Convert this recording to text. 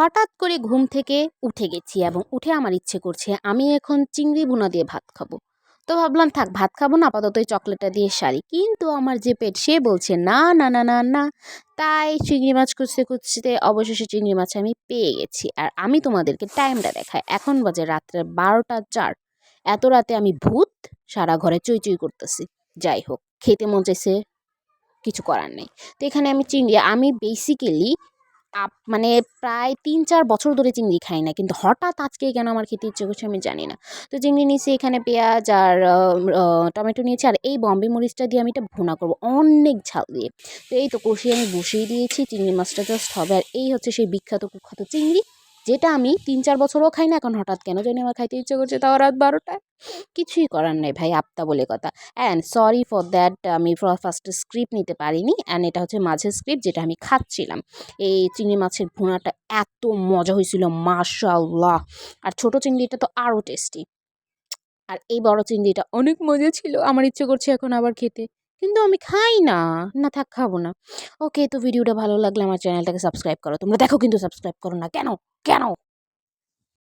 হঠাৎ করে ঘুম থেকে উঠে গেছি এবং উঠে আমার ইচ্ছে করছে আমি এখন চিংড়ি ভুনা দিয়ে ভাত খাবো। তো ভাবলাম থাক ভাত খাবো না, আপাতত এই চকলেটটা দিয়ে সারি। কিন্তু আমার যে পেট সে বলছে না না না না না। তাই চিংড়ি মাছ খুঁজতে খুঁজতে অবশেষে চিংড়ি মাছ আমি পেয়ে গেছি। আর আমি তোমাদেরকে টাইমটা দেখাই, এখন বাজে রাত্রে 12টা 4। এত রাতে আমি ভূত, সারা ঘরে চই চই করতেছি। যাই হোক, খেতে মন চাইছে, কিছু করার নেই। তো এখানে আমি বেসিক্যালি মানে প্রায় ৩-৪ বছর ধরে চিংড়ি খাই না। কিন্তু হঠাৎ আজকে কেন আমার খেতে ইচ্ছে করছে আমি জানি না। তো চিংড়ি নিয়েছি, এখানে পেঁয়াজ আর টমেটো নিয়েছি, আর এই বম্বে মরিচটা দিয়ে আমি এটা ভুনা করব অনেক ঝাল দিয়ে। তো এই তো কষিয়ে আমি বসিয়ে দিয়েছি, চিংড়ি মাছটা জাস্ট হবে। আর এই হচ্ছে সেই বিখ্যাত কুখ্যাত চিংড়ি, যেটা আমি ৩-৪ বছরও খাই না। এখন হঠাৎ কেন জানি আমার খাইতে ইচ্ছে করছে, তাও রাত 12টায়। কিছুই করার নেই ভাই, আপ্তা বলে কথা। অ্যান্ড সরি ফর দ্যাট, আমি ফার্স্টে স্ক্রিপ্ট নিতে পারিনি। অ্যান্ড এটা হচ্ছে মাঝের স্ক্রিপ্ট যেটা আমি খাচ্ছিলাম। এই চিংড়ি মাছের ভুনাটা এত মজা হয়েছিল, মাশাআল্লাহ। আর ছোট চিংড়িটা তো আরও টেস্টি। আর এই বড় চিংড়িটা অনেক মজা ছিল, আমার ইচ্ছে করছে এখন আবার খেতে। কিন্তু আমি খাই না। না থাক, খাবো না। ওকে, তো ভিডিওটা ভালো লাগলে আমার চ্যানেলটাকে সাবস্ক্রাইব করো। তোমরা দেখো কিন্তু সাবস্ক্রাইব করো না কেন? কেন?